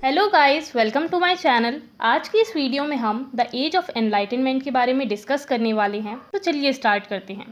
Hello guys, welcome to my channel. आज की इस वीडियो में हम द एज ऑफ एनलाइटनमेंट के बारे में डिस्कस करने वाले हैं। तो चलिए स्टार्ट करते हैं।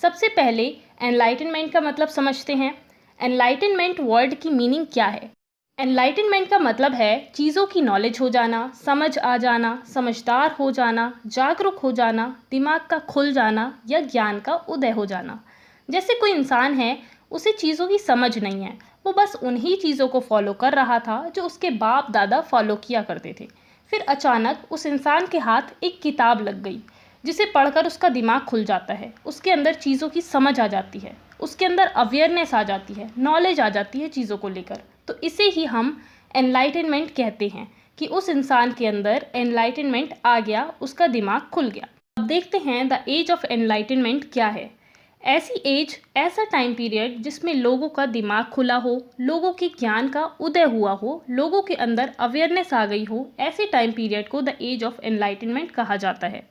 सबसे पहले एनलाइटनमेंट का मतलब समझते हैं। एनलाइटनमेंट वर्ड की मीनिंग क्या है? एनलाइटनमेंट का मतलब है चीज़ों की नॉलेज हो जाना, समझ आ जाना, समझदार हो जाना, जागरूक हो जाना, दिमाग का खुल जाना या ज्ञान का उदय हो जाना। जैसे कोई इंसान है, उसे चीज़ों की समझ नहीं है, वो बस उन्हीं चीज़ों को फॉलो कर रहा था जो उसके बाप दादा फॉलो किया करते थे। फिर अचानक उस इंसान के हाथ एक किताब लग गई, जिसे पढ़कर उसका दिमाग खुल जाता है, उसके अंदर चीज़ों की समझ आ जाती है, उसके अंदर अवेयरनेस आ जाती है, नॉलेज आ जाती है चीज़ों को लेकर। तो इसे ही हम एनलाइटनमेंट कहते हैं कि उस इंसान के अंदर एनलाइटनमेंट आ गया, उसका दिमाग खुल गया। अब देखते हैं द एज ऑफ एनलाइटनमेंट क्या है। ऐसी एज, ऐसा टाइम पीरियड जिसमें लोगों का दिमाग खुला हो, लोगों के ज्ञान का उदय हुआ हो, लोगों के अंदर अवेयरनेस आ गई हो, ऐसे टाइम पीरियड को द एज ऑफ एनलाइटनमेंट कहा जाता है।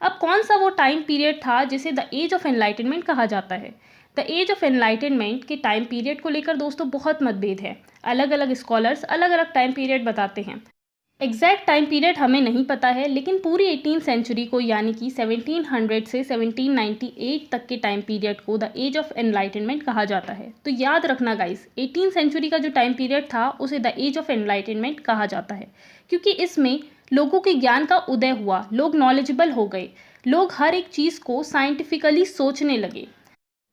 अब कौन सा वो टाइम पीरियड था जिसे द एज ऑफ एनलाइटनमेंट कहा जाता है? द एज ऑफ एनलाइटनमेंट के टाइम पीरियड को लेकर दोस्तों बहुत मतभेद है। अलग अलग स्कॉलर्स अलग अलग टाइम पीरियड बताते हैं। एग्जैक्ट टाइम पीरियड हमें नहीं पता है, लेकिन पूरी 18th सेंचुरी को यानी कि 1700 से 1798 तक के टाइम पीरियड को द एज ऑफ एनलाइटनमेंट कहा जाता है। तो याद रखना गाइस, 18th सेंचुरी का जो टाइम पीरियड था उसे द एज ऑफ एनलाइटनमेंट कहा जाता है, क्योंकि इसमें लोगों के ज्ञान का उदय हुआ, लोग नॉलेजेबल हो गए, लोग हर एक चीज़ को साइंटिफिकली सोचने लगे।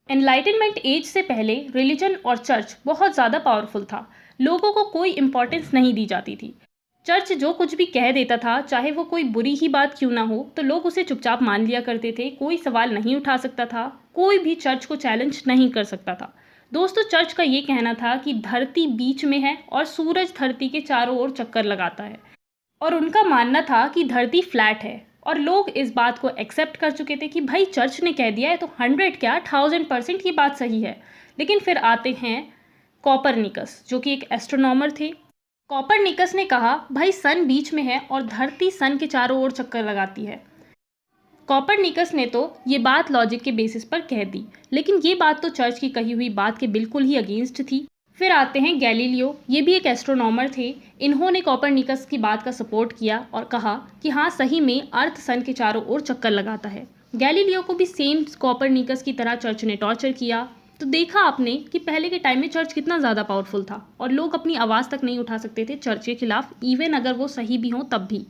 एनलाइटनमेंट एज से पहले रिलीजन और चर्च बहुत ज़्यादा पावरफुल था। लोगों को कोई इंपॉर्टेंस नहीं दी जाती थी। चर्च जो कुछ भी कह देता था, चाहे वो कोई बुरी ही बात क्यों ना हो, तो लोग उसे चुपचाप मान लिया करते थे। कोई सवाल नहीं उठा सकता था, कोई भी चर्च को चैलेंज नहीं कर सकता था। दोस्तों, चर्च का ये कहना था कि धरती बीच में है और सूरज धरती के चारों ओर चक्कर लगाता है, और उनका मानना था कि धरती फ्लैट है। और लोग इस बात को एक्सेप्ट कर चुके थे कि भाई चर्च ने कह दिया है तो 100 क्या 1000% ये बात सही है। लेकिन फिर आते हैं कॉपरनिकस, जो कि एक एस्ट्रोनॉमर थे। कॉपरनिकस ने कहा भाई सन बीच में है और धरती सन के चारों ओर चक्कर लगाती है। कॉपरनिकस ने तो ये बात लॉजिक के बेसिस पर कह दी, लेकिन ये बात तो चर्च की कही हुई बात के बिल्कुल ही अगेंस्ट थी। फिर आते हैं गैलीलियो, ये भी एक एस्ट्रोनॉमर थे। इन्होंने कॉपरनिकस की बात का सपोर्ट किया और कहा कि हाँ, सही में अर्थ सन के चारों ओर चक्कर लगाता है। गैलीलियो को भी सेम कॉपरनिकस की तरह चर्च ने टॉर्चर किया। तो देखा आपने कि पहले के टाइम में चर्च कितना ज़्यादा पावरफुल था और लोग अपनी आवाज़ तक नहीं उठा सकते थे चर्च के खिलाफ, इवन अगर वो सही भी हों तब भी।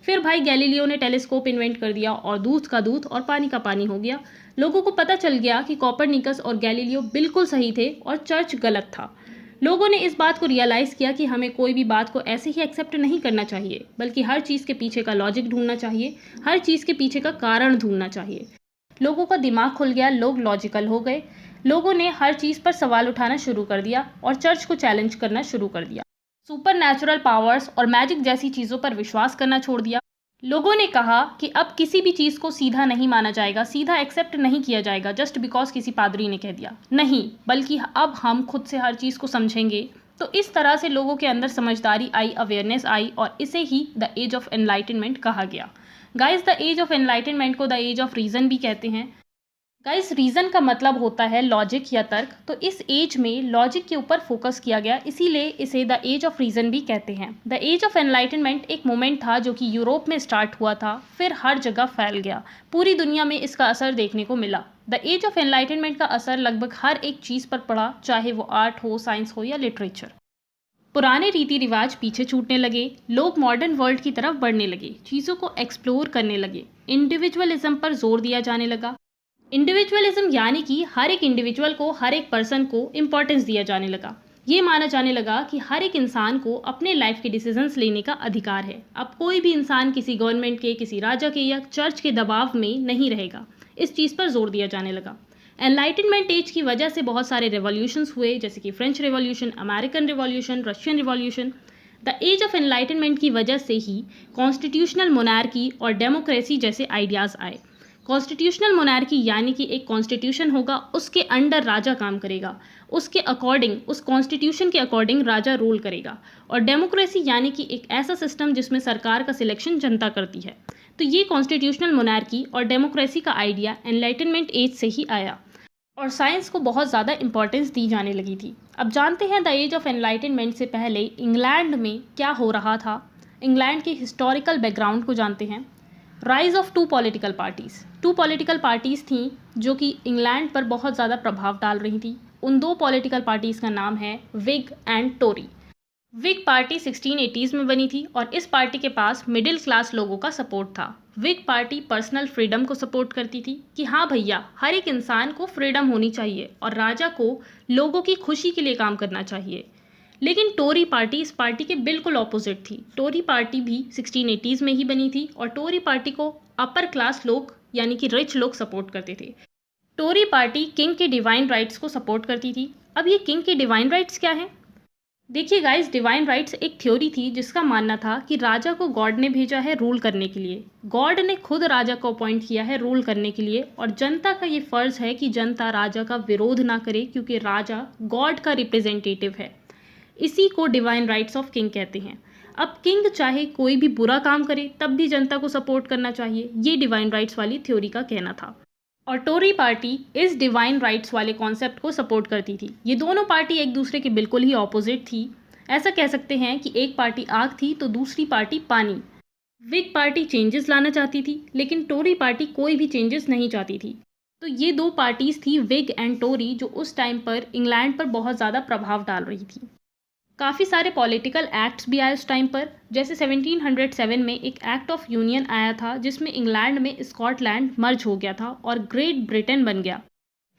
फिर भाई गैलीलियो ने टेलीस्कोप इन्वेंट कर दिया और दूध का दूध और पानी का पानी हो गया। लोगों को पता चल गया कि कॉपरनिकस और गैलीलियो बिल्कुल सही थे और चर्च गलत था। लोगों ने इस बात को रियलाइज़ किया कि हमें कोई भी बात को ऐसे ही एक्सेप्ट नहीं करना चाहिए, बल्कि हर चीज़ के पीछे का लॉजिक ढूंढना चाहिए, हर चीज़ के पीछे का कारण ढूंढना चाहिए। लोगों का दिमाग खुल गया, लोग लॉजिकल हो गए। लोगों ने हर चीज़ पर सवाल उठाना शुरू कर दिया और चर्च को चैलेंज करना शुरू कर दिया। सुपर नेचुरल पावर्स और मैजिक जैसी चीज़ों पर विश्वास करना छोड़ दिया। लोगों ने कहा कि अब किसी भी चीज़ को सीधा नहीं माना जाएगा, सीधा एक्सेप्ट नहीं किया जाएगा जस्ट बिकॉज किसी पादरी ने कह दिया। नहीं, बल्कि अब हम खुद से हर चीज़ को समझेंगे। तो इस तरह से लोगों के अंदर समझदारी आई, अवेयरनेस आई, और इसे ही द एज ऑफ एनलाइटनमेंट कहा गया। Guys, the age of enlightenment को द एज ऑफ रीज़न भी कहते हैं। गाइस, रीज़न का मतलब होता है लॉजिक या तर्क। तो इस एज में लॉजिक के ऊपर फोकस किया गया, इसीलिए इसे द एज ऑफ रीज़न भी कहते हैं। द एज ऑफ एनलाइटनमेंट एक मोमेंट था जो कि यूरोप में स्टार्ट हुआ था, फिर हर जगह फैल गया। पूरी दुनिया में इसका असर देखने को मिला। द एज ऑफ एनलाइटनमेंट का असर लगभग हर एक चीज़ पर पड़ा, चाहे वो आर्ट हो, साइंस हो या लिटरेचर। पुराने रीति रिवाज पीछे छूटने लगे, लोग मॉडर्न वर्ल्ड की तरफ बढ़ने लगे, चीज़ों को एक्सप्लोर करने लगे, इंडिविजुअलिज्म पर जोर दिया जाने लगा। इंडिविजुअलिज्म यानी कि हर एक इंडिविजुअल को, हर एक पर्सन को इम्पोर्टेंस दिया जाने लगा। ये माना जाने लगा कि हर एक इंसान को अपने लाइफ के डिसीजंस लेने का अधिकार है। अब कोई भी इंसान किसी गवर्नमेंट के, किसी राजा के या चर्च के दबाव में नहीं रहेगा। इस चीज़ पर जोर दिया जाने लगा। एनलाइटनमेंट एज की वजह से बहुत सारे रेवोल्यूशंस हुए, जैसे कि French revolution, American revolution, Russian revolution. The age of enlightenment की वजह से ही कॉन्स्टिट्यूशनल मोनार्की और डेमोक्रेसी जैसे आइडियाज़ आए। कॉन्स्टिट्यूशनल मोनार्की यानी कि एक कॉन्स्टिट्यूशन होगा, उसके अंडर राजा काम करेगा, उसके अकॉर्डिंग, उस कॉन्स्टिट्यूशन के अकॉर्डिंग राजा रूल करेगा। और डेमोक्रेसी यानी कि एक ऐसा सिस्टम जिसमें सरकार का सिलेक्शन जनता करती है। तो ये कॉन्स्टिट्यूशनल मोनार्की और डेमोक्रेसी का आइडिया एनलाइटनमेंट एज से ही आया। और साइंस को बहुत ज़्यादा इम्पोर्टेंस दी जाने लगी थी। अब जानते हैं द एज ऑफ एनलाइटनमेंट से पहले इंग्लैंड में क्या हो रहा था। इंग्लैंड के हिस्टोरिकल बैकग्राउंड को जानते हैं। Rise of two political parties थीं जो कि इंग्लैंड पर बहुत ज़्यादा प्रभाव डाल रही थी। उन दो पॉलिटिकल पार्टीज़ का नाम है Whig and Tory. Whig party 1680s में बनी थी और इस पार्टी के पास मिडिल क्लास लोगों का सपोर्ट था। विग पार्टी पर्सनल फ्रीडम को सपोर्ट करती थी कि हाँ भैया, हर एक इंसान को फ्रीडम होनी चाहिए और राजा को लोगों की खुशी के लिए काम करना चाहिए। लेकिन टोरी पार्टी इस पार्टी के बिल्कुल ऑपोजिट थी। टोरी पार्टी भी 1680s में ही बनी थी और टोरी पार्टी को अपर क्लास लोग यानी कि रिच लोग सपोर्ट करते थे। टोरी पार्टी किंग के डिवाइन राइट्स को सपोर्ट करती थी। अब ये किंग के डिवाइन राइट्स क्या हैं? देखिए गाइस, डिवाइन राइट्स एक थ्योरी थी जिसका मानना था कि राजा को गॉड ने भेजा है रूल करने के लिए। गॉड ने खुद राजा को अपॉइंट किया है रूल करने के लिए और जनता का ये फर्ज है कि जनता राजा का विरोध ना करे क्योंकि राजा गॉड का रिप्रेजेंटेटिव है। इसी को डिवाइन राइट्स ऑफ किंग कहते हैं। अब किंग चाहे कोई भी बुरा काम करे तब भी जनता को सपोर्ट करना चाहिए, ये डिवाइन राइट्स वाली थ्योरी का कहना था। और टोरी पार्टी इस डिवाइन राइट्स वाले कॉन्सेप्ट को सपोर्ट करती थी। ये दोनों पार्टी एक दूसरे के बिल्कुल ही ऑपोजिट थी। ऐसा कह सकते हैं कि एक पार्टी आग थी तो दूसरी पार्टी पानी। विग पार्टी चेंजेस लाना चाहती थी लेकिन टोरी पार्टी कोई भी चेंजेस नहीं चाहती थी। तो ये दो पार्टीज थी विग एंड टोरी जो उस टाइम पर इंग्लैंड पर बहुत ज़्यादा प्रभाव डाल रही थी। काफ़ी सारे पॉलिटिकल एक्ट्स भी आए उस टाइम पर, जैसे 1707 में एक एक्ट ऑफ यूनियन आया था जिसमें इंग्लैंड में स्कॉटलैंड मर्ज हो गया था और ग्रेट ब्रिटेन बन गया।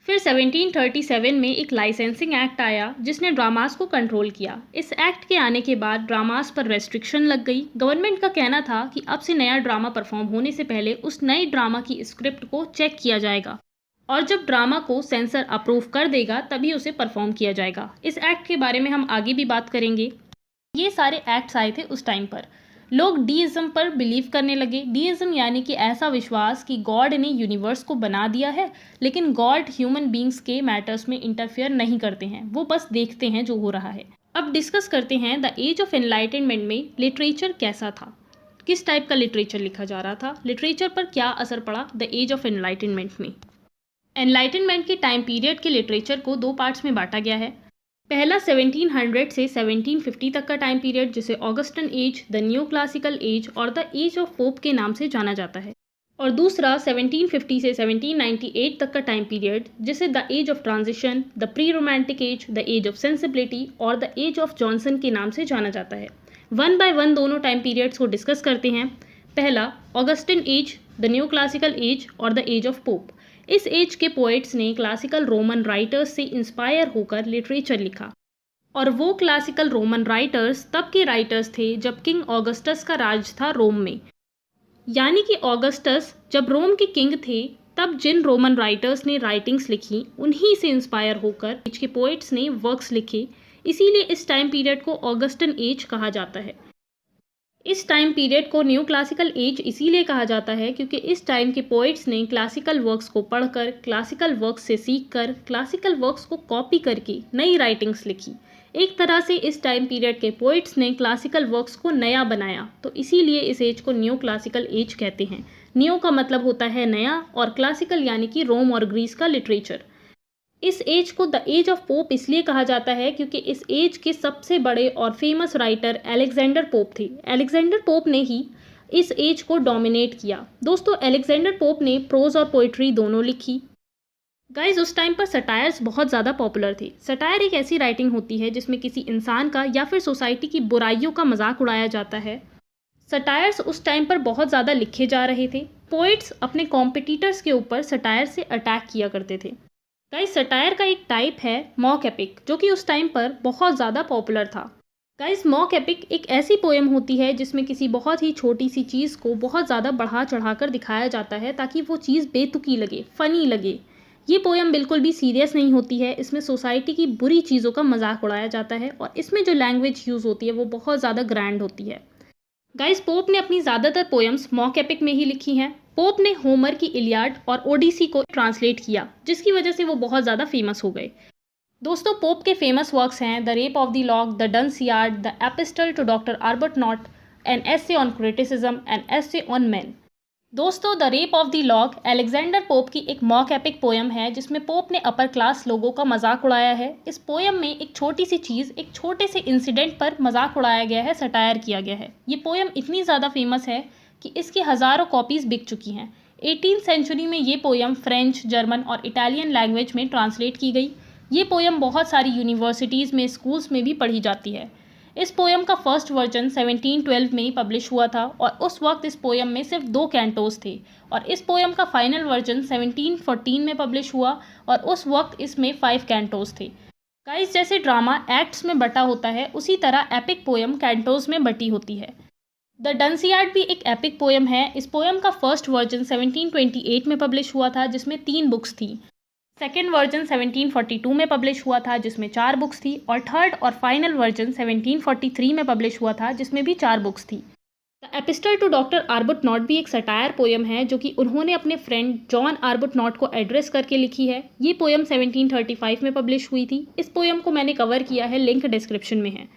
फिर 1737 में एक लाइसेंसिंग एक्ट आया जिसने ड्रामास को कंट्रोल किया। इस एक्ट के आने के बाद ड्रामास पर रेस्ट्रिक्शन लग गई। गवर्नमेंट का कहना था कि अब से नया ड्रामा परफॉर्म होने से पहले उस नए ड्रामा की स्क्रिप्ट को चेक किया जाएगा और जब ड्रामा को सेंसर अप्रूव कर देगा तभी उसे परफॉर्म किया जाएगा। इस एक्ट के बारे में हम आगे भी बात करेंगे। ये सारे एक्ट्स आए थे उस टाइम पर। लोग डीइज्म पर बिलीव करने लगे। डीइज्म यानी कि ऐसा विश्वास कि गॉड ने यूनिवर्स को बना दिया है लेकिन गॉड ह्यूमन बींग्स के मैटर्स में इंटरफेयर नहीं करते हैं, वो बस देखते हैं जो हो रहा है। अब डिस्कस करते हैं द एज ऑफ एनलाइटनमेंट में लिटरेचर कैसा था, किस टाइप का लिटरेचर लिखा जा रहा था, लिटरेचर पर क्या असर पड़ा द एज ऑफ एनलाइटनमेंट में। एनलाइटनमेंट के टाइम पीरियड के लिटरेचर को दो पार्ट्स में बांटा गया है। पहला 1700 से 1750 तक का टाइम पीरियड जिसे Augustan age, the new classical age और द एज ऑफ पोप के नाम से जाना जाता है। और दूसरा 1750 से 1798 तक का टाइम पीरियड जिसे the age of transition, the pre romantic age, the age of sensibility और द एज ऑफ जॉनसन के नाम से जाना जाता है। वन बाय वन दोनों टाइम पीरियड्स को डिस्कस करते हैं। पहला Augustan age, the new classical age और द एज ऑफ पोप। इस एज के पोएट्स ने क्लासिकल रोमन राइटर्स से इंस्पायर होकर लिटरेचर लिखा और वो क्लासिकल रोमन राइटर्स तब के राइटर्स थे जब किंग ऑगस्टस का राज था रोम में। यानी कि ऑगस्टस जब रोम के किंग थे तब जिन रोमन राइटर्स ने राइटिंग्स लिखी उन्हीं से इंस्पायर होकर एज के पोएट्स ने वर्क्स लिखे। इसीलिए इस टाइम पीरियड को ऑगस्टन एज कहा जाता है। इस टाइम पीरियड को न्यू क्लासिकल एज इसीलिए कहा जाता है क्योंकि इस टाइम के पोइट्स ने क्लासिकल वर्क्स को पढ़कर, क्लासिकल वर्क्स से सीखकर, क्लासिकल वर्क्स को कॉपी करके नई राइटिंग्स लिखी। एक तरह से इस टाइम पीरियड के पोइट्स ने क्लासिकल वर्क्स को नया बनाया, तो इसीलिए इस एज को न्यू क्लासिकल एज कहते हैं। न्यू का मतलब होता है नया और क्लासिकल यानी कि रोम और ग्रीस का लिटरेचर। इस एज को द एज ऑफ पोप इसलिए कहा जाता है क्योंकि इस एज के सबसे बड़े और फेमस राइटर अलेक्जेंडर पोप थे। अलेक्जेंडर पोप ने ही इस एज को डोमिनेट किया। दोस्तों, अलेक्जेंडर पोप ने प्रोज और पोइट्री दोनों लिखी। गाइज, उस टाइम पर सटायर्स बहुत ज़्यादा पॉपुलर थे। सटायर एक ऐसी राइटिंग होती है जिसमें किसी इंसान का या फिर सोसाइटी की बुराइयों का मजाक उड़ाया जाता है। सटायर्स उस टाइम पर बहुत ज़्यादा लिखे जा रहे थे। पोइट्स अपने कॉम्पिटिटर्स के ऊपर सटायर से अटैक किया करते थे। गाइस, सटायर का एक टाइप है मॉक एपिक जो कि उस टाइम पर बहुत ज़्यादा पॉपुलर था। गाइस, मॉक एपिक एक ऐसी पोएम होती है जिसमें किसी बहुत ही छोटी सी चीज़ को बहुत ज़्यादा बढ़ा चढ़ा कर दिखाया जाता है ताकि वो चीज़ बेतुकी लगे, फ़नी लगे। ये पोएम बिल्कुल भी सीरियस नहीं होती है। इसमें सोसाइटी की बुरी चीज़ों का मजाक उड़ाया जाता है और इसमें जो लैंग्वेज यूज़ होती है वो बहुत ज़्यादा ग्रैंड होती है। गाइस, पोप ने अपनी ज़्यादातर पोएम्स मॉक एपिक में ही लिखी हैं। पोप ने होमर की इलियाड और ओडिसी को ट्रांसलेट किया जिसकी वजह से वो बहुत ज़्यादा फेमस हो गए। दोस्तों, पोप के फेमस वर्क्स हैं the rape of the lock, the Dunciad, the epistle to doctor Arbuthnot, an essay on criticism, an essay on man. दोस्तों, the rape of the lock Alexander Pope की एक mock epic poem है जिसमें pope ने upper class लोगों का मजाक उड़ाया है। इस पोयम में एक छोटी सी चीज़, एक छोटे से इंसिडेंट पर मजाक उड़ाया गया है, सटायर किया गया है। ये पोयम इतनी ज़्यादा फेमस है कि इसकी हज़ारों कॉपीज़ बिक चुकी हैं। 18th सेंचुरी में ये पोयम फ्रेंच, जर्मन और इटालियन लैंग्वेज में ट्रांसलेट की गई। ये पोयम बहुत सारी यूनिवर्सिटीज़ में, स्कूल्स में भी पढ़ी जाती है। इस पोयम का फर्स्ट वर्जन 1712 में ही पब्लिश हुआ था और उस वक्त इस पोयम में सिर्फ 2 कैंटोस थे, और इस पोयम का फाइनल वर्जन 1714 में पब्लिश हुआ और उस वक्त इसमें 5 कैंटोस थे। गाइस, जैसे ड्रामा एक्ट्स में बटा होता है उसी तरह एपिक पोयम कैंटोस में बटी होती है। द डंसियाड भी एक एपिक पोयम है। इस पोयम का फर्स्ट वर्जन 1728 में पब्लिश हुआ था जिसमें 3 बुक्स थी। सेकेंड वर्जन 1742 में पब्लिश हुआ था जिसमें 4 बुक्स थी, और थर्ड और फाइनल वर्जन 1743 में पब्लिश हुआ था जिसमें भी 4 बुक्स थी। द एपिस्टल टू डॉक्टर आर्बुटनॉट भी एक सटायर पोयम है जो कि उन्होंने अपने फ्रेंड जॉन आर्बुटनॉट को एड्रेस करके लिखी है। ये पोयम 1735 में पब्लिश हुई थी। इस पोयम को मैंने कवर किया है, लिंक डिस्क्रिप्शन में है।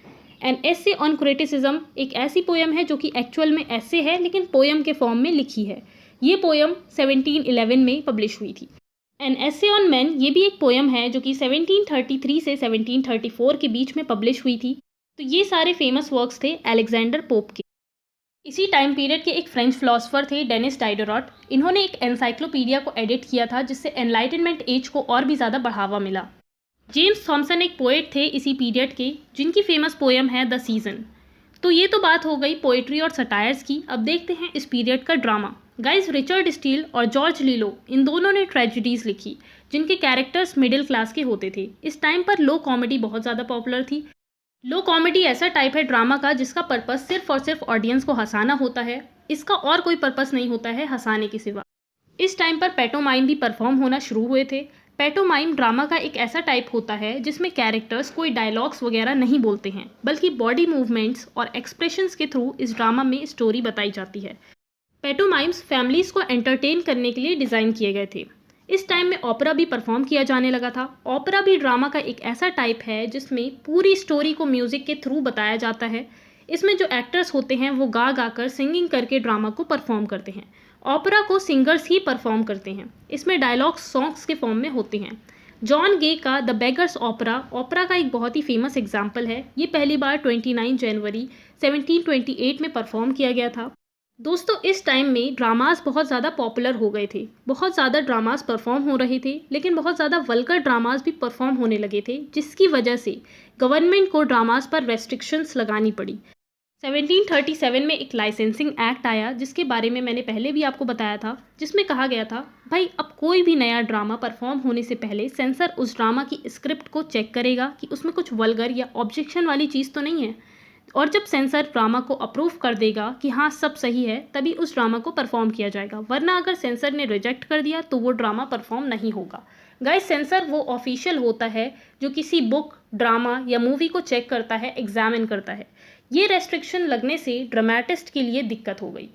एन एसे ऑन क्रिटिसिज्म एक ऐसी पोयम है जो कि एक्चुअल में ऐसे है लेकिन पोयम के फॉर्म में लिखी है। ये पोयम 1711 में पब्लिश हुई थी। एन एसे ऑन मैन ये भी एक पोयम है जो कि 1733 से 1734 के बीच में पब्लिश हुई थी। तो ये सारे फेमस वर्क्स थे अलेक्जेंडर पोप के। इसी टाइम पीरियड के एक फ्रेंच फिलोसोफर थे डेनिस डाइडरॉट। इन्होंने एक एनसाइक्लोपीडिया को एडिट किया था जिससे एनलाइटनमेंट एज को और भी ज़्यादा बढ़ावा मिला। जेम्स थॉमसन एक पोएट थे इसी पीरियड के जिनकी फेमस पोयम है द सीजन। तो ये तो बात हो गई पोइट्री और सटायर्स की। अब देखते हैं इस पीरियड का ड्रामा। गाइस, रिचर्ड स्टील और जॉर्ज लीलो इन दोनों ने ट्रेजेडीज़ लिखी जिनके कैरेक्टर्स मिडिल क्लास के होते थे। इस टाइम पर लो कॉमेडी बहुत ज़्यादा पॉपुलर थी। लो कॉमेडी ऐसा टाइप है ड्रामा का जिसका पर्पस सिर्फ और सिर्फ ऑडियंस को हंसाना होता है। इसका और कोई पर्पस नहीं होता है हंसाने के सिवा। इस टाइम पर पैटोमाइम भी परफॉर्म होना शुरू हुए थे। पैटोमाइम ड्रामा का एक ऐसा टाइप होता है जिसमें कैरेक्टर्स कोई डायलॉग्स वगैरह नहीं बोलते हैं बल्कि बॉडी मूवमेंट्स और एक्सप्रेशंस के थ्रू इस ड्रामा में स्टोरी बताई जाती है। पैटोमाइम्स फैमिलीज़ को एंटरटेन करने के लिए डिज़ाइन किए गए थे। इस टाइम में ओपेरा भी परफॉर्म किया जाने लगा था। ओपेरा भी ड्रामा का एक ऐसा टाइप है जिसमें पूरी स्टोरी को म्यूज़िक के थ्रू बताया जाता है। इसमें जो एक्टर्स होते हैं वो गा गा कर, सिंगिंग करके ड्रामा को परफॉर्म करते हैं। ओपेरा को सिंगर्स ही परफॉर्म करते हैं। इसमें डायलॉग्स सॉन्ग्स के फॉर्म में होते हैं। जॉन गे का द बेगर्स ओपेरा ओपेरा का एक बहुत ही फेमस एग्जाम्पल है। ये पहली बार 29 जनवरी 1728 में परफॉर्म किया गया था। दोस्तों, इस टाइम में ड्रामास बहुत ज़्यादा पॉपुलर हो गए थे। बहुत ज़्यादा ड्रामास परफॉर्म हो रहे थे लेकिन बहुत ज़्यादा वल्गर ड्रामास भी परफॉर्म होने लगे थे जिसकी वजह से गवर्नमेंट को ड्रामास पर रेस्ट्रिक्शंस लगानी पड़ी। 1737 में एक लाइसेंसिंग एक्ट आया जिसके बारे में मैंने पहले भी आपको बताया था, जिसमें कहा गया था भाई अब कोई भी नया ड्रामा परफॉर्म होने से पहले सेंसर उस ड्रामा की स्क्रिप्ट को चेक करेगा कि उसमें कुछ वल्गर या ऑब्जेक्शन वाली चीज़ तो नहीं है, और जब सेंसर ड्रामा को अप्रूव कर देगा कि हाँ सब सही है तभी उस ड्रामा को परफॉर्म किया जाएगा, वरना अगर सेंसर ने रिजेक्ट कर दिया तो वो ड्रामा परफॉर्म नहीं होगा। गाइस, सेंसर वो ऑफिशियल होता है जो किसी बुक, ड्रामा या मूवी को चेक करता है, एग्जामिन करता है। ये रेस्ट्रिक्शन लगने से ड्रामेटिस्ट के लिए दिक्कत हो गई।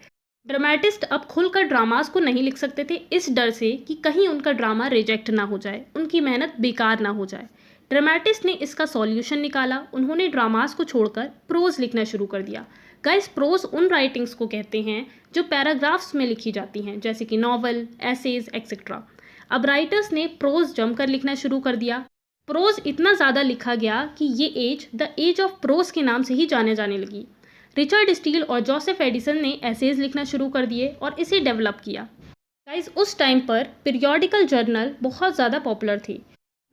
ड्रामेटिस्ट अब खुलकर ड्रामास को नहीं लिख सकते थे इस डर से कि कहीं उनका ड्रामा रिजेक्ट ना हो जाए, उनकी मेहनत बेकार ना हो जाए। ड्रामेटिस्ट ने इसका सॉल्यूशन निकाला। उन्होंने ड्रामास को छोड़कर प्रोज लिखना शुरू कर दिया। गाइस, प्रोज उन राइटिंग्स को कहते हैं जो पैराग्राफ्स में लिखी जाती हैं, जैसे कि नॉवल, एसेज एक्सेट्रा। अब राइटर्स ने प्रोज जमकर लिखना शुरू कर दिया। प्रोज इतना ज़्यादा लिखा गया कि ये age the age of prose के नाम से ही जाने जाने लगी। रिचर्ड स्टील और जोसेफ एडिसन ने एसेज लिखना शुरू कर दिए और इसे डेवलप किया। गाइस, उस टाइम पर पीरियोडिकल जर्नल बहुत ज़्यादा पॉपुलर थे।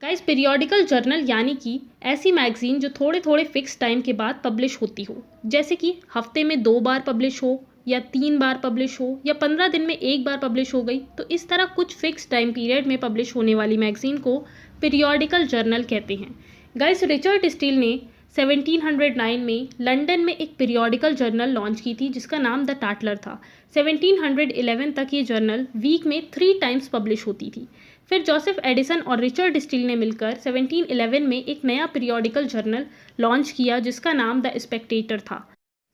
गाइस, पीरियोडिकल जर्नल यानी कि ऐसी मैगजीन जो थोड़े थोड़े फिक्स टाइम के बाद पब्लिश होती हो, जैसे कि हफ्ते में 2 बार पब्लिश हो या 3 बार पब्लिश हो या 15 दिन में 1 बार पब्लिश हो गई। तो इस तरह कुछ फिक्स टाइम पीरियड में पब्लिश होने वाली मैगजीन को पीरियोडिकल जर्नल कहते हैं। गाइस, रिचर्ड स्टील ने 1709 में लंदन में एक पीरियोडिकल जर्नल लॉन्च की थी जिसका नाम द टाटलर था। 1711 तक ये जर्नल वीक में 3 टाइम्स पब्लिश होती थी। फिर जोसेफ एडिसन और रिचर्ड स्टील ने मिलकर 1711 में एक नया पीरियोडिकल जर्नल लॉन्च किया जिसका नाम द स्पेक्टेटर था।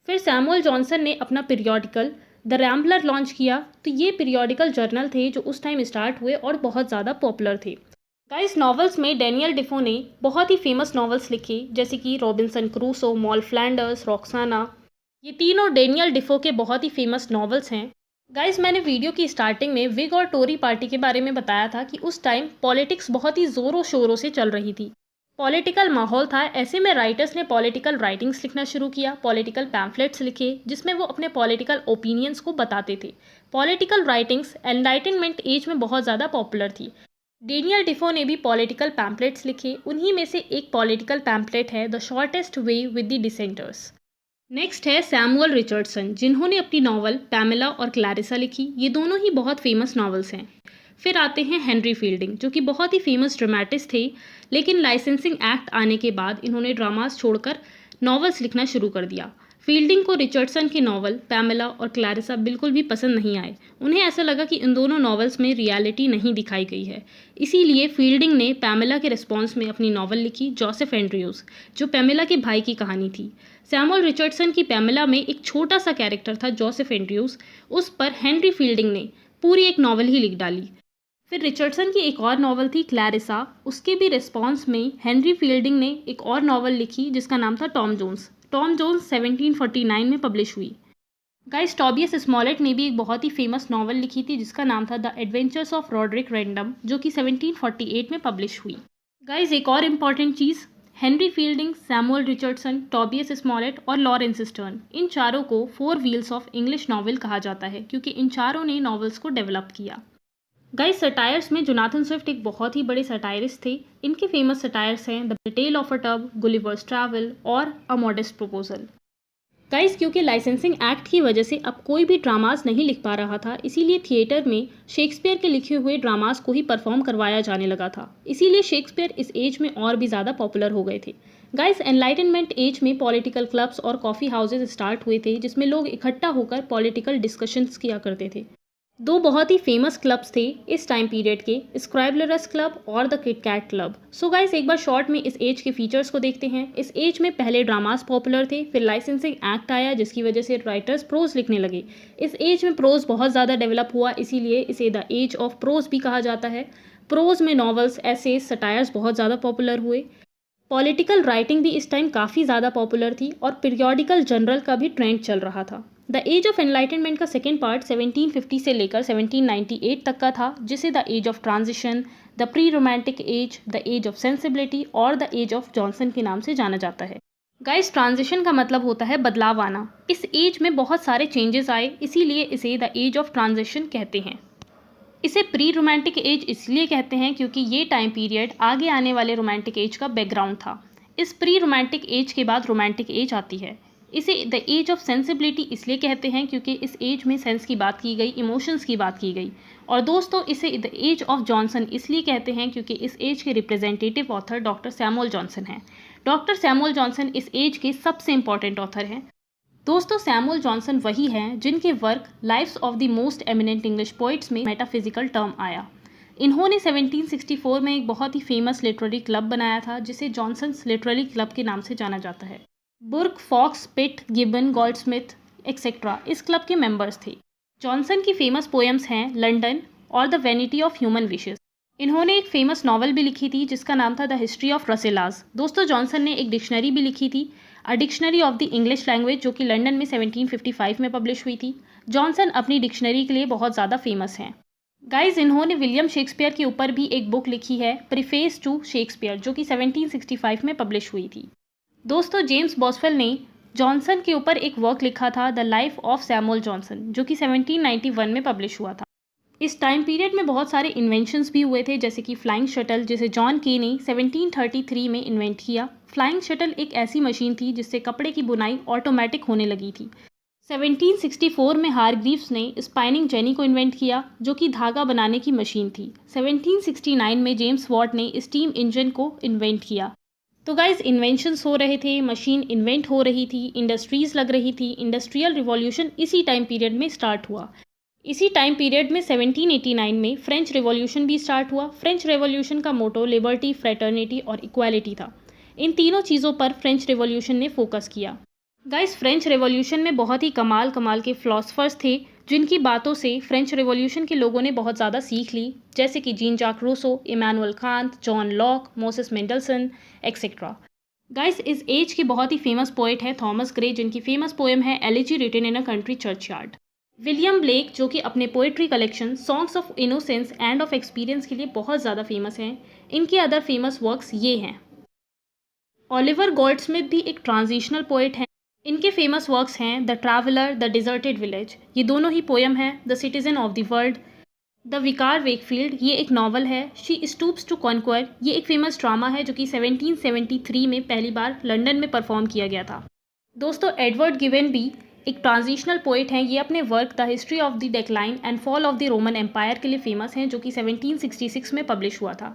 फिर सैमुअल जॉनसन ने अपना पीरियोडिकल द रैम्बलर लॉन्च किया। तो ये पीरियोडिकल जर्नल थे जो उस टाइम स्टार्ट हुए और बहुत ज़्यादा पॉपुलर थे। गाइस, नॉवेल्स में डेनियल डिफो ने बहुत ही फेमस नॉवेल्स लिखे जैसे कि रॉबिन्सन क्रूसो, मॉल फ्लैंडर्स, रॉक्साना। ये तीनों डेनियल डिफो के बहुत ही फेमस नॉवेल्स हैं। गाइस, मैंने वीडियो की स्टार्टिंग में विग और टोरी पार्टी के बारे में बताया था कि उस टाइम पॉलिटिक्स बहुत ही ज़ोरों शोरों से चल रही थी। पॉलिटिकल माहौल था, ऐसे में राइटर्स ने पॉलिटिकल राइटिंग्स लिखना शुरू किया, पॉलिटिकल पैम्फलेट्स लिखे जिसमें वो अपने पॉलिटिकल ओपिनियंस को बताते थे। पॉलिटिकल राइटिंग्स एनलाइटनमेंट एज में बहुत ज़्यादा पॉपुलर थी। डेनियल डिफो ने भी पॉलिटिकल पैम्फलेट्स लिखे, उन्हीं में से एक पॉलिटिकल पैम्फलेट है the shortest way with the dissenters. Next है सैमुअल रिचर्डसन, जिन्होंने अपनी नॉवल पैमेला और क्लैरिसा लिखी। ये दोनों ही बहुत फेमस नॉवेल्स हैं। फिर आते हैं हेनरी फील्डिंग, जो कि बहुत ही फेमस ड्रामेटिस्ट थे, लेकिन लाइसेंसिंग एक्ट आने के बाद इन्होंने ड्रामास छोड़कर नॉवेल्स लिखना शुरू कर दिया। फील्डिंग को रिचर्डसन के नॉवल पैमेला और क्लैरिसा बिल्कुल भी पसंद नहीं आए। उन्हें ऐसा लगा कि इन दोनों नॉवेल्स में रियलिटी नहीं दिखाई गई है। इसीलिए फील्डिंग ने पैमेला के रिस्पॉन्स में अपनी नॉवल लिखी जोसेफ एंड्रयूज, जो पैमेला के भाई की कहानी थी। सैमुअल रिचर्डसन की पैमेला में एक छोटा सा कैरेक्टर था जोसेफ एंड्रयूज, उस पर हेनरी फील्डिंग ने पूरी एक नॉवल ही लिख डाली। फिर रिचर्डसन की एक और नॉवल थी क्लैरिसा, उसके भी रिस्पॉन्स में हेनरी फील्डिंग ने एक और नॉवल लिखी जिसका नाम था टॉम जोन्स। टॉम जोन्स 1749 में पब्लिश हुई। गाइस, टॉबियस स्मॉलेट ने भी एक बहुत ही फेमस नॉवल लिखी थी जिसका नाम था the adventures of Roderick Random, जो कि 1748 में पब्लिश हुई। गाइस, एक और इम्पॉर्टेंट चीज़, Henry Fielding, Samuel Richardson, Tobias Smollett और लॉरेंस स्टर्न, इन चारों को 4 व्हील्स ऑफ इंग्लिश नॉवल कहा जाता है क्योंकि इन चारों ने नॉवेल्स को डेवलप किया। गाइस, सटायर्स में जोनाथन स्विफ्ट एक बहुत ही बड़े सटायरिस्ट थे। इनके फेमस सटायर्स हैं the tale of a tub, Gulliver's travel और अ मॉडेस्ट प्रपोजल। गाइस, क्योंकि लाइसेंसिंग एक्ट की वजह से अब कोई भी ड्रामास नहीं लिख पा रहा था, इसीलिए थिएटर में शेक्सपियर के लिखे हुए ड्रामास को ही परफॉर्म करवाया जाने लगा था। इसीलिए शेक्सपियर इस एज में और भी ज़्यादा पॉपुलर हो गए थे। गाइस, एनलाइटनमेंट एज में पॉलिटिकल क्लब्स और कॉफ़ी हाउसेज स्टार्ट हुए थे जिसमें लोग इकट्ठा होकर पॉलिटिकल डिस्कशंस किया करते थे। 2 बहुत ही फेमस क्लब्स थे इस टाइम पीरियड के, स्क्राइबलरस क्लब और the kit cat club. So guys, एक बार शॉर्ट में इस एज के फीचर्स को देखते हैं। इस एज में पहले ड्रामास पॉपुलर थे, फिर लाइसेंसिंग एक्ट आया जिसकी वजह से राइटर्स प्रोज लिखने लगे। इस एज में प्रोज बहुत ज़्यादा डेवलप हुआ, इसीलिए इसे द एज ऑफ प्रोज भी कहा जाता है। प्रोज में नॉवेल्स, एसेज, सटायर्स बहुत ज़्यादा पॉपुलर हुए। पॉलिटिकल राइटिंग भी इस टाइम काफ़ी ज़्यादा पॉपुलर थी और पीरियोडिकल जर्नल का भी ट्रेंड चल रहा था। द एज ऑफ एनलाइटनमेंट का सेकेंड पार्ट 1750 से लेकर 1798 तक का था, जिसे the age of transition, the pre romantic age, the age of sensibility और द एज ऑफ जॉनसन के नाम से जाना जाता है। गाइस, ट्रांजिशन का मतलब होता है बदलाव आना। इस एज में बहुत सारे चेंजेस आए, इसीलिए इसे द एज ऑफ ट्रांजिशन कहते हैं। इसे प्री रोमांटिक एज इसलिए कहते हैं क्योंकि ये टाइम पीरियड आगे आने वाले रोमांटिक एज का बैकग्राउंड था। इस प्री रोमांटिक एज के बाद रोमांटिक एज आती है। इसे द एज ऑफ सेंसिबिलिटी इसलिए कहते हैं क्योंकि इस एज में सेंस की बात की गई, इमोशंस की बात की गई। और दोस्तों, इसे द एज ऑफ जॉनसन इसलिए कहते हैं क्योंकि इस एज के representative author doctor Samuel Johnson हैं। डॉक्टर सैमुअल जॉनसन इस एज के सबसे इंपॉर्टेंट ऑथर हैं। दोस्तों, सैमुअल जॉनसन वही हैं जिनके work lives of the most eminent English poets में मेटाफिजिकल टर्म आया। इन्होंने 1764 में एक बहुत ही फेमस लिटरेरी क्लब बनाया था जिसे जॉनसन्स लिटरेरी क्लब के नाम से जाना जाता है। बुर्क, फॉक्स, पिट, गिबन, गोल्डस्मिथ एक्सेट्रा इस क्लब के मेंबर्स थे। जॉनसन की फेमस पोएम्स हैं लंदन और the vanity of human wishes. इन्होंने एक फेमस नॉवल भी लिखी थी जिसका नाम था द हिस्ट्री ऑफ रसेलास। दोस्तों, जॉनसन ने एक डिक्शनरी भी लिखी थी, a dictionary of the English language, जो कि लंदन में 1755 में पब्लिश हुई थी। जॉनसन अपनी डिक्शनरी के लिए बहुत ज़्यादा फेमस हैं। गाइज, इन्होंने विलियम शेक्सपियर के ऊपर भी एक बुक लिखी है, प्रीफेस टू शेक्सपियर, जो कि 1765 में पब्लिश हुई थी। दोस्तों, जेम्स बॉसवेल ने जॉनसन के ऊपर एक वर्क लिखा था the life of Samuel Johnson, जो कि 1791 में पब्लिश हुआ था। इस टाइम पीरियड में बहुत सारे इन्वेंशंस भी हुए थे, जैसे कि फ्लाइंग शटल, जिसे जॉन के ने 1733 में इन्वेंट किया। फ्लाइंग शटल एक ऐसी मशीन थी जिससे कपड़े की बुनाई ऑटोमेटिक होने लगी थी। 1764 में हारग्रीव्स ने स्पाइनिंग जेनी को इन्वेंट किया, जो कि धागा बनाने की मशीन थी। 1769 में जेम्स वॉट ने स्टीम इंजन को इन्वेंट किया। तो गाइज, इन्वेंशंस हो रहे थे, मशीन इन्वेंट हो रही थी, इंडस्ट्रीज़ लग रही थी। इंडस्ट्रियल रिवॉल्यूशन इसी टाइम पीरियड में स्टार्ट हुआ। इसी टाइम पीरियड में 1789 में फ्रेंच रेवोल्यूशन भी स्टार्ट हुआ। फ्रेंच रेवोल्यूशन का मोटो लिबर्टी, फ्रेटर्निटी और इक्वालिटी था। इन तीनों चीज़ों पर फ्रेंच रेवोल्यूशन ने फोकस किया। गाइस, फ्रेंच रेवोल्यूशन में बहुत ही कमाल के फ़िलासफ़र्स थे जिनकी बातों से फ्रेंच रेवोल्यूशन के लोगों ने बहुत ज़्यादा सीख ली, जैसे कि Jean Jacques Rousseau, Immanuel Kant, John Locke, Moses Mendelssohn etcetera. Guys, इस एज के बहुत ही फेमस पोएट है थॉमस ग्रे, जिनकी फेमस पोएम है elegy written in a country churchyard. William Blake, जो कि अपने poetry collection songs of innocence and of experience के लिए बहुत ज़्यादा फेमस हैं। इनके अदर फेमस वर्क्स ये हैं। ओलिवर गोल्डस्मिथ भी एक ट्रांजिशनल पोएट हैं। इनके फेमस वर्क्स हैं the traveller, the deserted village, ये दोनों ही पोएम हैं। The citizen of the world, the विकार वेकफील्ड, ये एक नॉवल है। शी स्टूप्स टू कॉन्क्वर, ये एक फेमस ड्रामा है जो कि 1773 में पहली बार लंदन में परफॉर्म किया गया था। दोस्तों, एडवर्ड गिवन भी एक ट्रांजिशनल पोएट हैं। ये अपने work the history of the decline and fall of the Roman empire के लिए फेमस हैं, जो कि 1766 में पब्लिश हुआ था।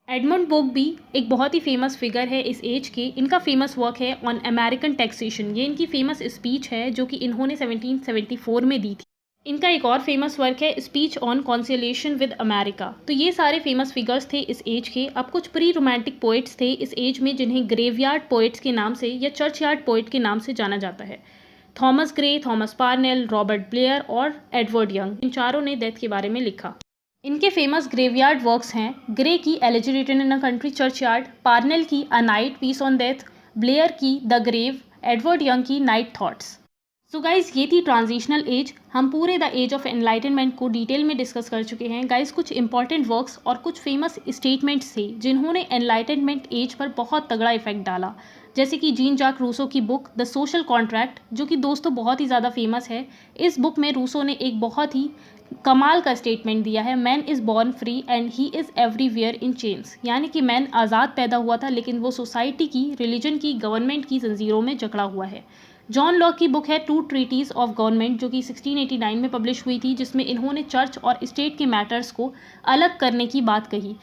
एडमंड बोक भी एक बहुत ही फेमस फिगर है इस एज के। इनका फेमस वर्क है ऑन अमेरिकन टैक्सेशन, ये इनकी फेमस स्पीच है जो कि इन्होंने 1774 में दी थी। इनका एक और फेमस वर्क है speech on conciliation with America. तो ये सारे फेमस फिगर्स थे इस एज के। अब कुछ प्री रोमांटिक पोइट्स थे इस एज में जिन्हें ग्रेवयार्ड पोइट्स के नाम से या चर्चयार्ड पोइट के नाम से जाना जाता है। Thomas Gray, Thomas Parnell, Robert Blair और एडवर्ड यंग, इन चारों ने डेथ के बारे में लिखा। इनके फेमस ग्रेवयार्ड वर्क्स हैं ग्रे की elegy written in a country churchyard, Parnell की a night piece on death, Blair की द ग्रेव, एडवर्ड यंग की नाइट थॉट्स। सो गाइज, ये थी ट्रांजिशनल एज। हम पूरे द एज ऑफ एनलाइटनमेंट को डिटेल में डिस्कस कर चुके हैं। गाइज, कुछ इंपॉर्टेंट वर्क्स और कुछ फेमस स्टेटमेंट्स थे जिन्होंने एनलाइटनमेंट एज पर बहुत तगड़ा इफेक्ट डाला, जैसे कि जीन जाक रूसो की बुक द सोशल कॉन्ट्रैक्ट, जो कि दोस्तों बहुत ही ज़्यादा फेमस है। इस बुक में रूसो ने एक बहुत ही कमाल का स्टेटमेंट दिया है, man is born free and he is everywhere in chains, यानी कि मैन आज़ाद पैदा हुआ था लेकिन वो सोसाइटी की, रिलीजन की, गवर्नमेंट की जंजीरों में जकड़ा हुआ है। जॉन लॉक की बुक है टू ट्रीटीज ऑफ गवर्नमेंट, जो कि 1689 में पब्लिश हुई थी, जिसमें इन्होंने चर्च और स्टेट के मैटर्स को अलग करने की बात कही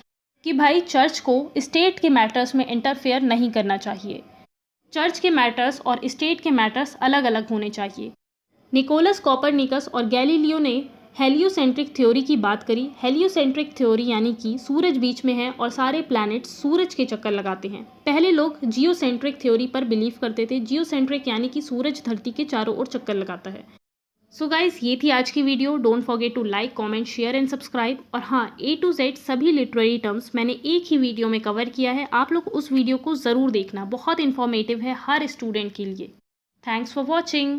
कि भाई चर्च को स्टेट के मैटर्स में इंटरफेयर नहीं करना चाहिए। चर्च के मैटर्स और स्टेट के मैटर्स अलग अलग होने चाहिए। निकोलस कॉपरनिकस और गैलीलियो ने हेलियोसेंट्रिक थ्योरी की बात करी। हेलियोसेंट्रिक थ्योरी यानी कि सूरज बीच में है और सारे प्लैनेट्स सूरज के चक्कर लगाते हैं। पहले लोग जियोसेंट्रिक थ्योरी पर बिलीव करते थे। जियोसेंट्रिक यानी कि सूरज धरती के चारों ओर चक्कर लगाता है। सो गाइस, ये थी आज की video. Don't forget to like, comment, share and subscribe. और हाँ, A to Z सभी लिटरेरी टर्म्स मैंने एक ही वीडियो में कवर किया है। आप लोग उस वीडियो को ज़रूर देखना, बहुत इन्फॉर्मेटिव है हर स्टूडेंट के लिए। Thanks for watching.